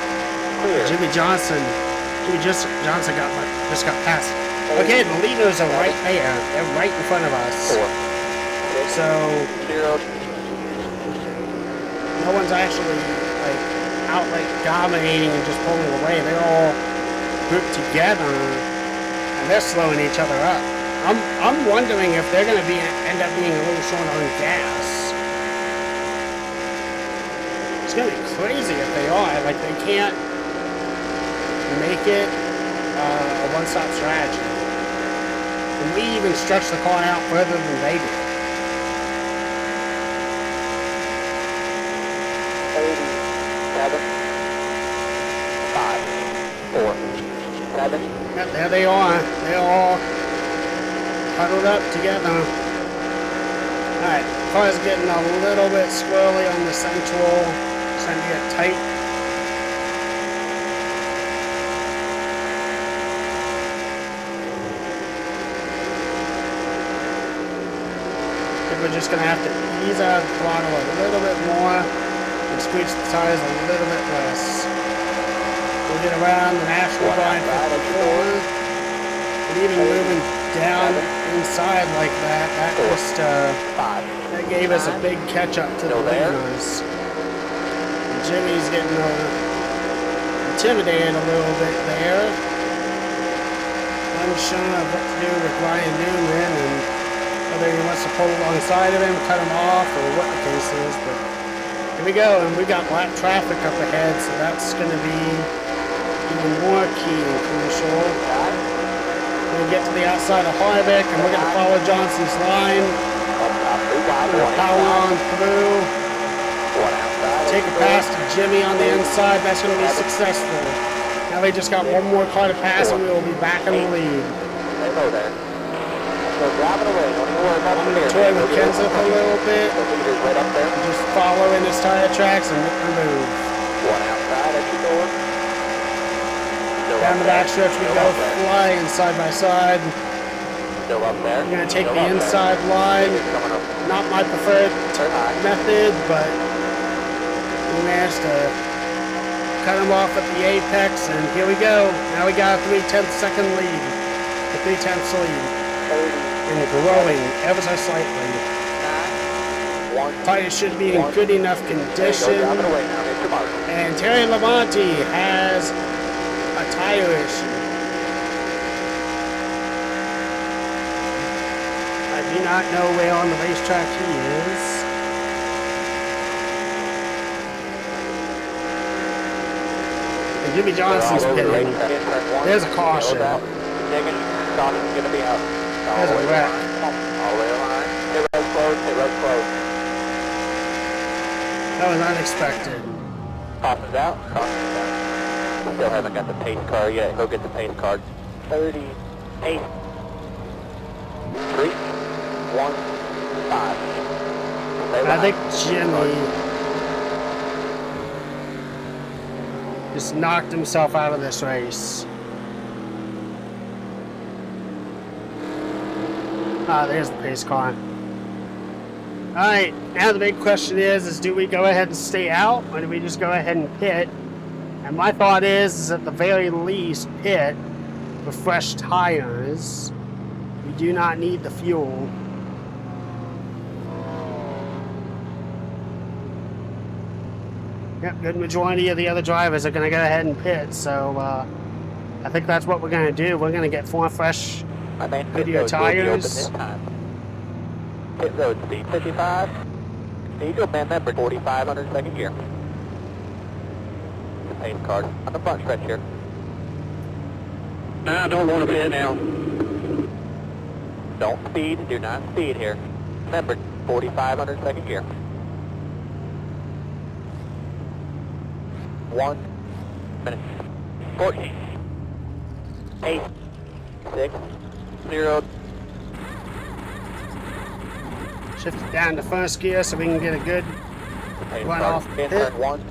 Clear. Jimmy Johnson just got passed. Okay, the leaders are right there. They're right in front of us. 4. So 0. no one's actually like outright dominating and just pulling away. They're all grouped together and they're slowing each other up. I'm wondering if they're gonna end up being a little short on gas. It's gonna be crazy if they are. Like they can't make it a one-stop strategy. And we even stretched the car out further than they did. 37. 5. 4. 7. Yep, there they are. They're all huddled up together. Alright, car's getting a little bit squirrely on the central. Starting to get tight. I think we're just going to have to ease our throttle a little bit more and squeeze the tires a little bit less. We'll get around the national line 54. And even moving down inside like that, that just that gave us a big catch up to the leaders. Jimmy's getting intimidated a little bit there. Unsure of what to do with Ryan Newman and whether he wants to pull alongside of him, cut him off, or what the case is. But here we go, and we got black traffic up ahead, so that's going to be even more key and crucial. We're going to get to the outside of Harvick, and we're going to follow Johnson's line. We're going to power on through. Take a pass to Jimmy on the inside. That's going to be successful. Now they just got one more car to pass, and we will be back in the lead. Hello there. So driving away. Don't even worry about I'm going to toy with Kenseth a little bit. Right up there. Just following his tire tracks and move. One outside at your door. Down the backstretch we go, flying side by side. Still up there. I'm going to take the inside line. Not my preferred method, but we managed to cut him off at the apex, and here we go. Now we got a 3/10 second lead. A 3/10 lead. And growing ever so slightly. Tires should be in good enough condition. And Terry Lamonti has a tire issue. I do not know where on the racetrack he is. And Jimmy Johnson's pitting. There's a caution. There's a wreck. That was unexpected. Caution's out. Caution's out. Still haven't got the pace car yet. Go get the pace card. 38. 3, 1, 5. I think Jimmy just knocked himself out of this race. Ah, there's the pace car. Alright, now the big question is do we go ahead and stay out, or do we just go ahead and pit? And my thought is at the very least, pit with fresh tires. We do not need the fuel. Yep, good majority of the other drivers are going to go ahead and pit, so I think that's what we're going to do. We're going to get 4 fresh video tires. Pit road speed 55. Diesel man member 4500 second gear. The pace card on the front stretch here. I don't want to pit now. Don't speed, do not speed here. Member 4500 second gear. 1 minute 14 8 6 0. Shift it down to first gear so we can get a good run off the pit. Turn 1.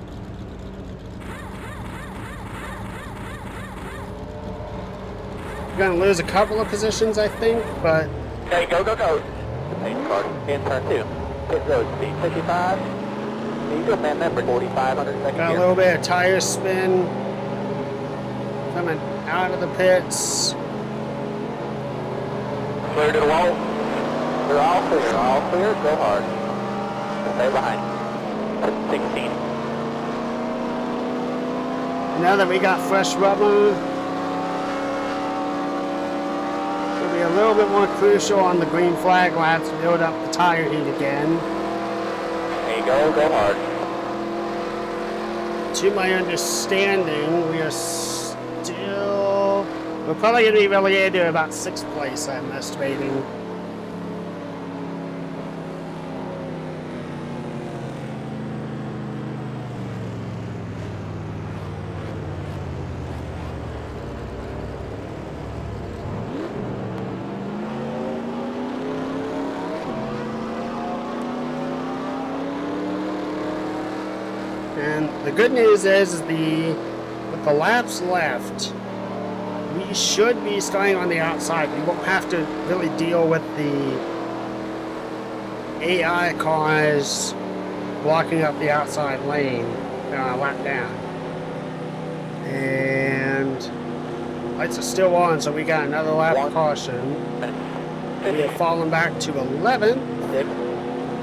We're going to lose a couple of positions, I think, but Okay, go, go, go. The pace card in turn 2. Pit road speed 55. Diesel man member 4500 second got a gear. little bit of tire spin coming out of the pits. Clear to the wall. They're all clear, go hard. Stay behind. 16. Now that we got fresh rubber, it'll be a little bit more crucial on the green flag. We'll have to build up the tire heat again. There you go, go hard. To my understanding, we're probably going to be relegated to about 6th place, I'm estimating. And the good news is with the laps left, we should be starting on the outside. We won't have to really deal with the AI cars blocking up the outside lane lap down. And lights are still on, so we got another lap of caution. We have fallen back to 11. 6.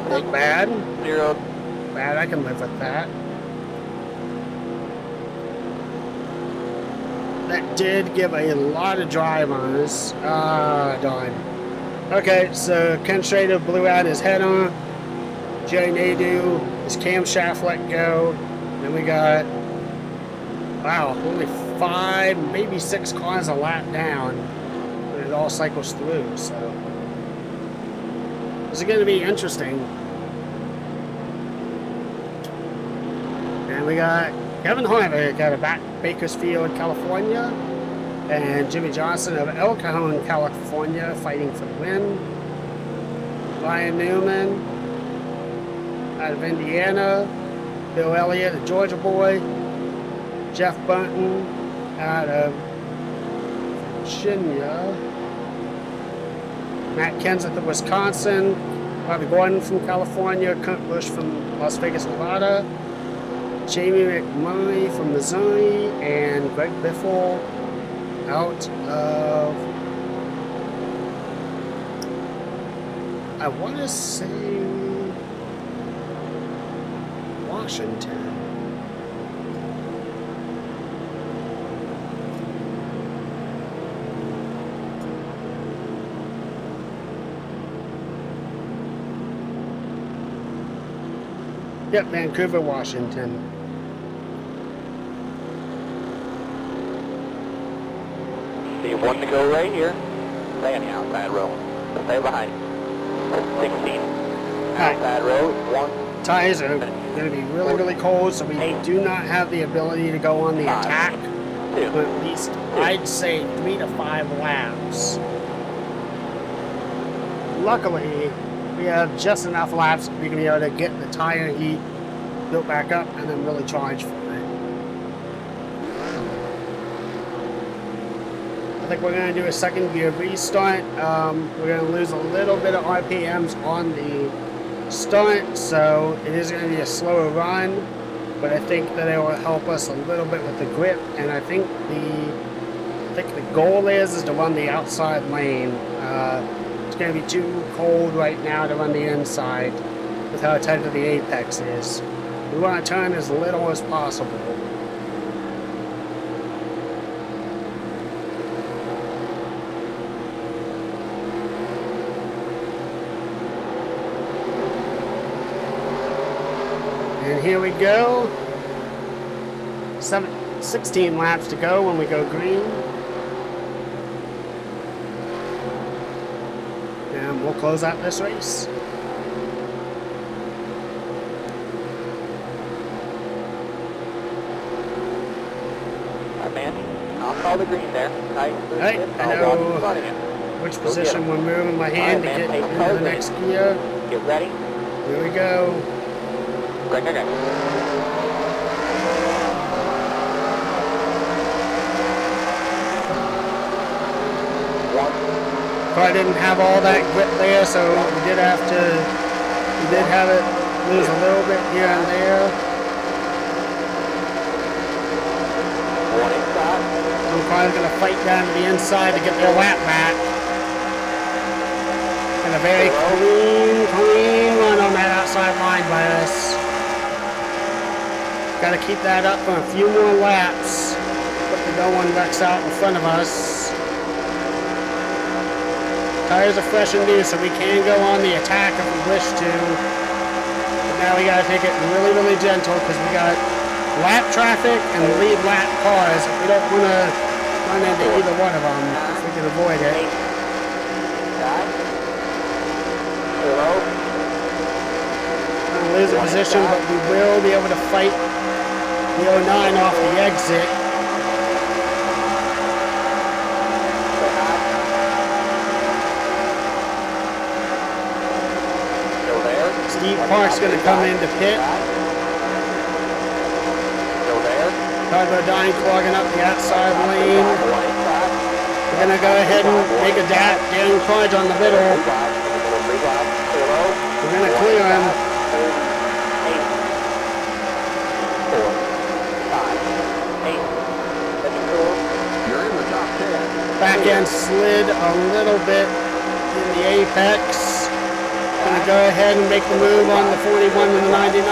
Not bad. 0. Bad, I can live with that. That did give a lot of drive on us. Ah, darn. Okay, so Ken Schrader blew out his head on. Jerry Nadeau, his camshaft let go. Then we got, wow, only 5, maybe 6 cars a lap down. And it all cycles through, so. This is going to be interesting. And we got Kevin Harvick out of Bakersfield, California, and Jimmy Johnson of El Cajon, California, fighting for the win. Ryan Newman out of Indiana, Bill Elliott, a Georgia boy, Jeff Bunton out of Virginia, Matt Kenseth of Wisconsin, Bobby Gordon from California, Kurt Busch from Las Vegas, Nevada, Jamie McMurray from Missouri, and Greg Biffle out of, I want to say, Washington. Yep, Vancouver, Washington. Steve, 1 to go right here. Stay on the outside row. Stay behind. 16. Outside row, 1. Tires are going to be really, really cold, so we do not have the ability to go on the attack. For at least, I'd say, 3 to 5 laps. Luckily, we have just enough laps that we can be able to get the tire heat built back up and then really charge from it. think we're going to do a second gear restart. We're going to lose a little bit of RPMs on the start, so it is going to be a slower run, but I think that it will help us a little bit with the grip, and I think the goal is to run the outside lane. It's going to be too cold right now to run the inside with how tight the apex is. We want to turn as little as possible. And here we go. 16 laps to go when we go green. And we'll close out this race. Alright, man. I'll call the green there. Alright, I know which position we're moving my hand to get into the next gear. Get ready. Here we go. Go. Car didn't have all that grip there, so we did have it lose a little bit here and there. One inside. Some cars going to fight down to the inside to get their lap back. And a very clean run on that outside line by us. Got to keep that up for a few more laps. Put the no one Rex out in front of us. Tires are fresh and new, so we can go on the attack if we wish to. But now we got to take it really, really gentle because we got lap traffic and lead lap cars. We don't want to run into either one of them if we can avoid it. We're going to lose a position, but we will be able to fight the 09 off the exit. Steve Park's going to come into pit. Cargo Dine clogging up the outside lane. We're going to go ahead and make a down charge on the middle. We're going to clear him. Back end slid a little bit in the apex. Gonna go ahead and make the move on the 41 and the 99.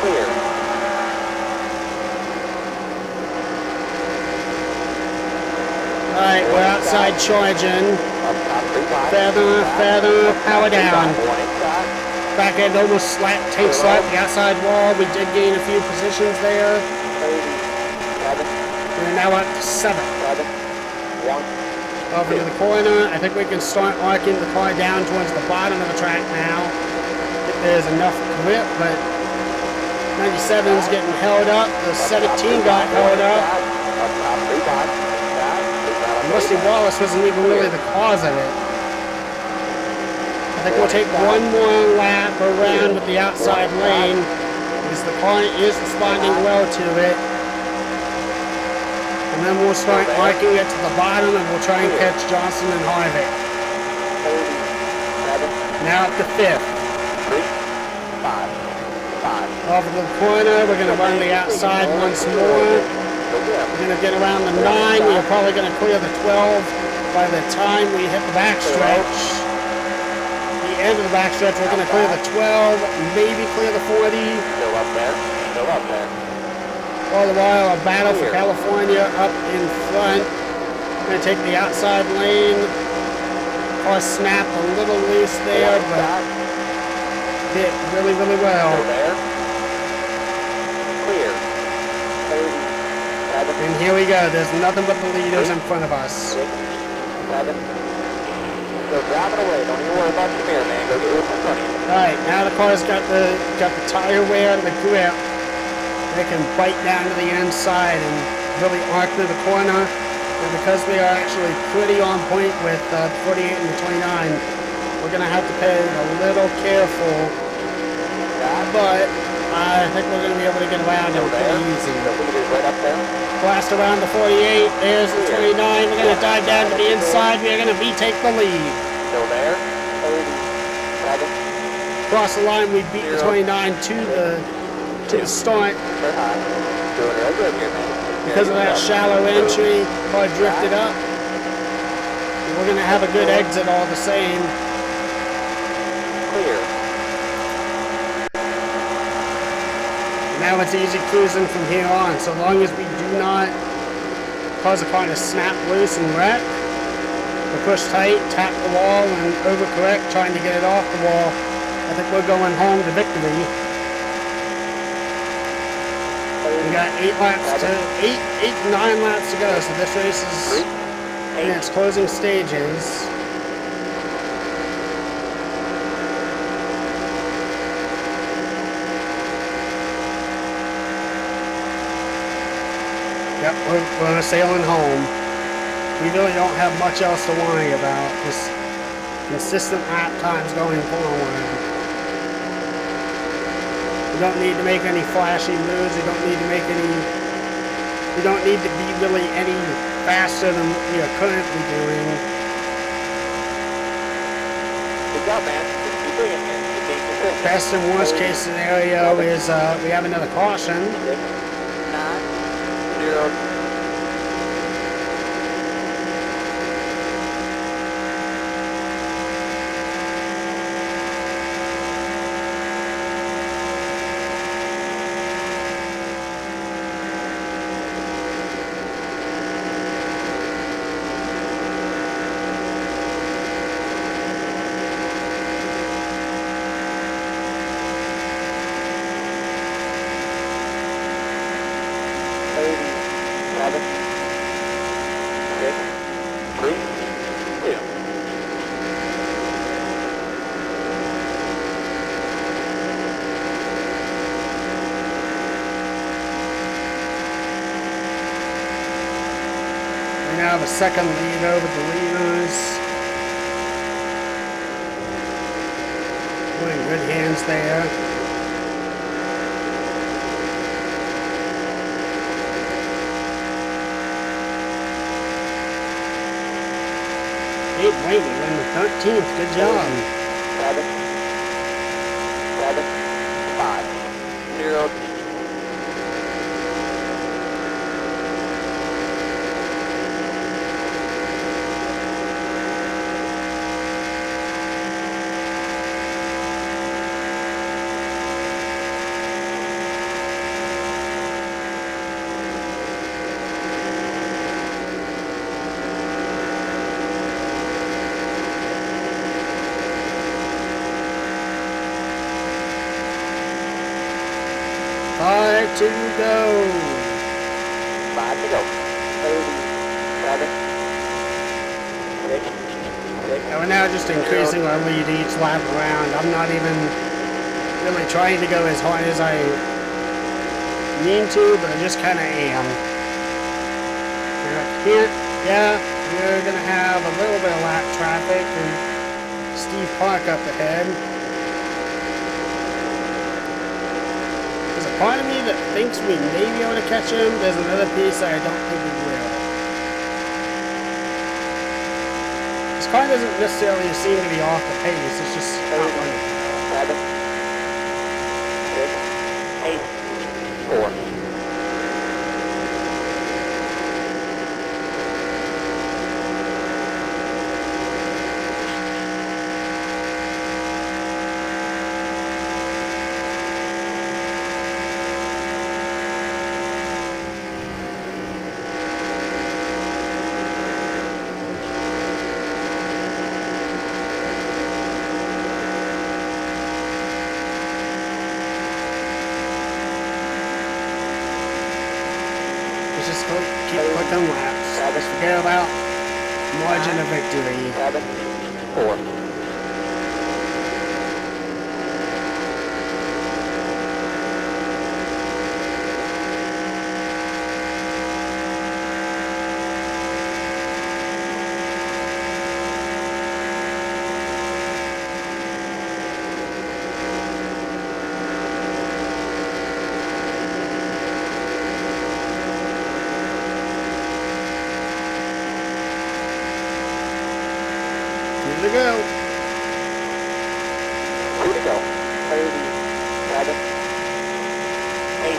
Clear. Alright, we're outside charging. Feather, power down. Back end almost tank slapped the outside wall. We did gain a few positions there. We're now up to 7. Over to the corner. I think we can start arcing the car down towards the bottom of the track now. If there's enough grip, but 97's getting held up. The 17 got held up. Rusty Wallace wasn't even really the cause of it. I think we'll take one more lap around with the outside lane because the car is responding well to it. And then we'll start arcing it to the bottom and we'll try and catch Johnson and Harvick. Now up to 5th. Off of the corner, we're going to run the outside once more. We're going to get around the 9. We're probably going to clear the 12 by the time we hit the backstretch. The end of the backstretch, we're going to clear the 12, maybe clear the 40. Still up there. All the while, a battle for California up in front. I'm going to take the outside lane. Car snapped a little loose there, but hit really, really well. Clear. And here we go. There's nothing but the leaders in front of us. 6, 7. Go driving away. Don't even worry about your mirror, man. Go get what's in front of you. All right, now the car's got the tire wear and the grip. They can bite down to the inside and really arc through the corner. And because they are actually pretty on point with the 48 and the 29, we're going to have to pay a little careful. But I think we're going to be able to get around them pretty easy. The leader's right up there. Blast around the 48. There's the 29. We're going to dive down to the inside. We're going to retake the lead. Still there. 37. Across the line, we beat the 29 to the start. We're high. Doing real good here, man. Because of that shallow entry, probably drifted up. We're going to have a good exit all the same. Clear. Now it's easy cruising from here on, so long as we do not cause a car to snap loose and wreck. We push tight, tap the wall, and overcorrect, trying to get it off the wall. I think we're going home to victory. We got 9 laps to go, so this race is in its closing stages. Yep, we're sailing home. We really don't have much else to worry about. Just consistent lap times going forward. We don't need to make any flashy moves. We don't need to make any. We don't need to be really any faster than what we are currently doing. Good job, man. Keep doing it, man. Keep being consistent. Best and worst case scenario is we have another caution. 9, 0. Now the second lead over the leaders. We're in good hands there. Hey, wait, we're in the 13th. Good job. 7, 5, 0. Five to go. 5 to go. 37, 6, 6. And we're now just increasing our lead each lap around. I'm not even really trying to go as hard as I mean to, but I just kind of am. Yeah, we're going to have a little bit of lap traffic and Steve Park up ahead. There's a part of me that thinks we may be able to catch him. There's another piece that I don't think we will. This car doesn't necessarily seem to be off the pace. It's just not running. 7, 6, 8, 4. Just keep clicking laps. Just forget about margin of victory. 7, 4. go. 2 to go. 37, 8,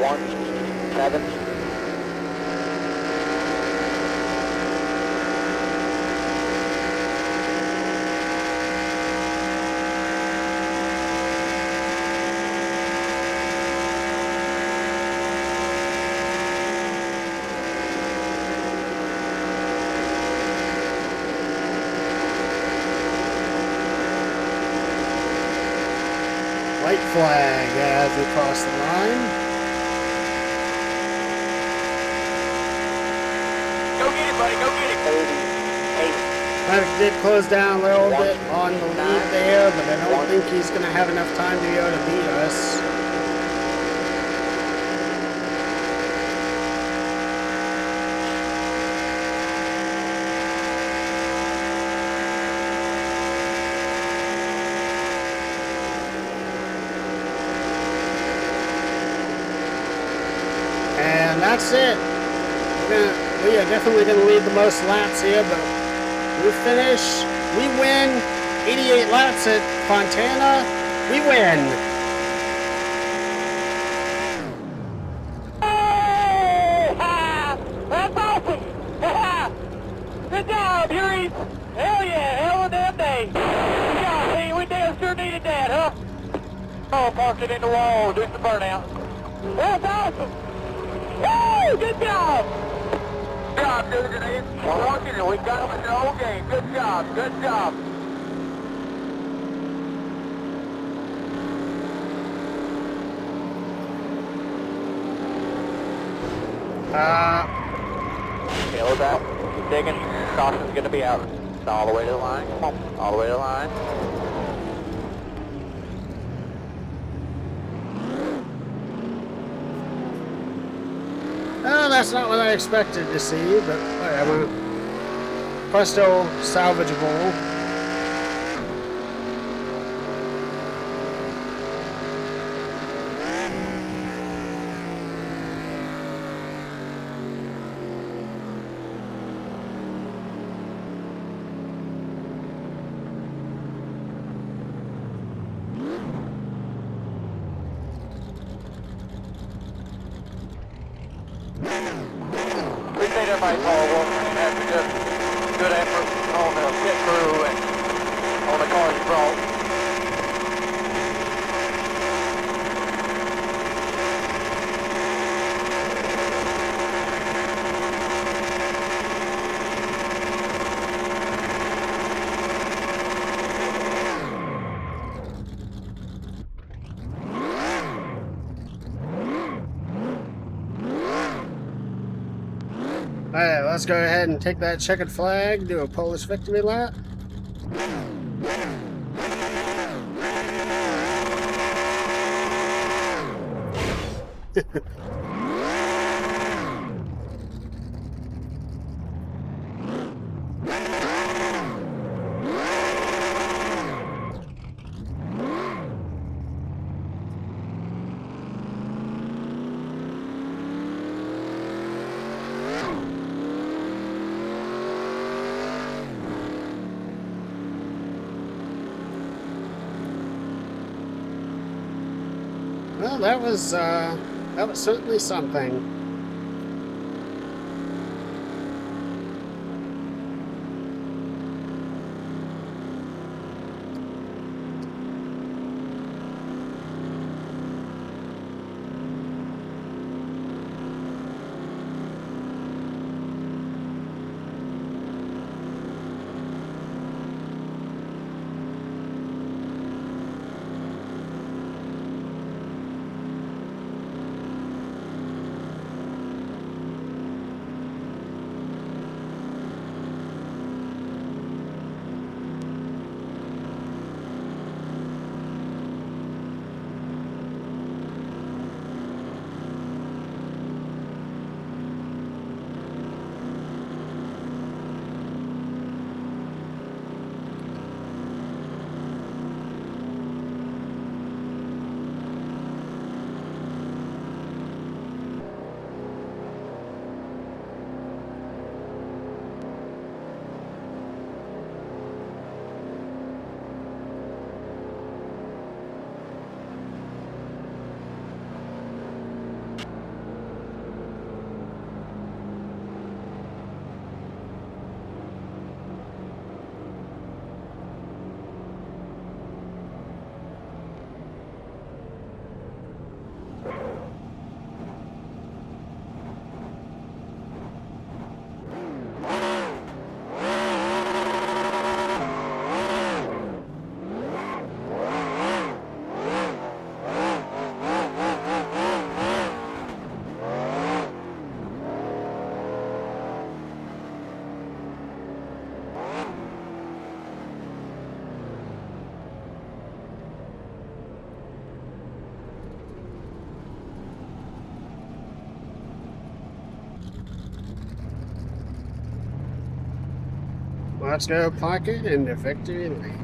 1, 7. White flag as we cross the line. Go get it, buddy. Go get it. 38. Traffic did close down a little bit on the lead there, but I don't think he's going to have enough time to be able to beat us. And that's it. We are definitely going to lead the most laps here, but we finish. We win 88 laps at Fontana. We win. Hey! Ha! That's awesome! Ha! Good job, Yuri! Hell yeah! Hell of a damn day! Good job, team! We damn sure needed that, huh? Oh, parked it in the wall, doing the burnout. That's awesome! Woo! Good job! Good job, dude. We got them in the whole game. Good job. Good job. Tail's out. Keep digging. Caution's going to be out. All the way to the line. Come on. All the way to the line. Oh, that's not what I expected to see, but whatever. Presto salvageable. Appreciate everybody's hard work and that's good effort on the pit crew and on the cars you brought. Alright, let's go ahead and take that checkered flag, do a Polish victory lap. Well, that was certainly something. Let's go park it into victory lane.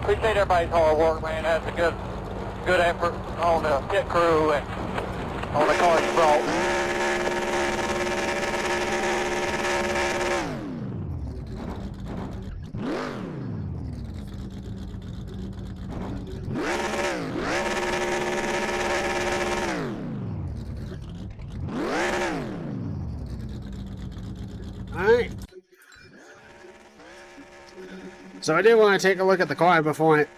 Appreciate everybody's hard work, man. That's a good effort on the pit crew and on the cars you brought. Alright. So I did want to take a look at the car before it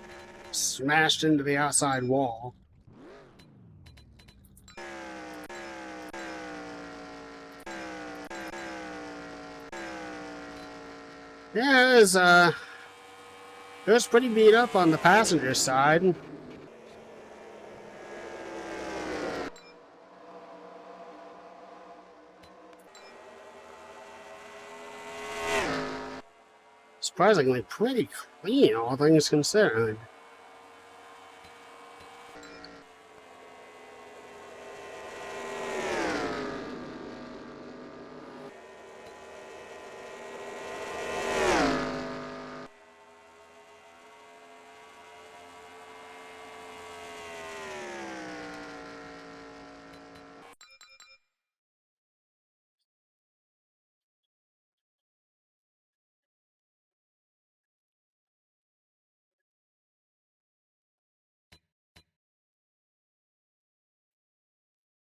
smashed into the outside wall. Yeah, it was pretty beat up on the passenger side. Surprisingly pretty clean, all things considered.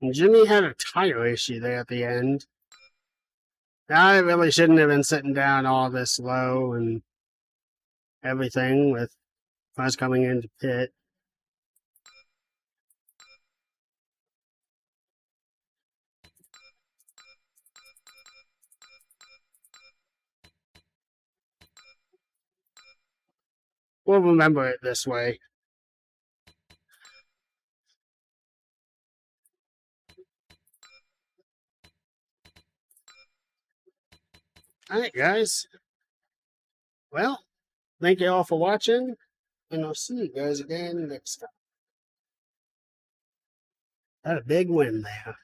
And Jimmy had a tire issue there at the end. I really shouldn't have been sitting down all this low and everything with us coming into pit. We'll remember it this way. Alright, guys. Well, thank you all for watching, and I'll see you guys again next time. Had a big win there.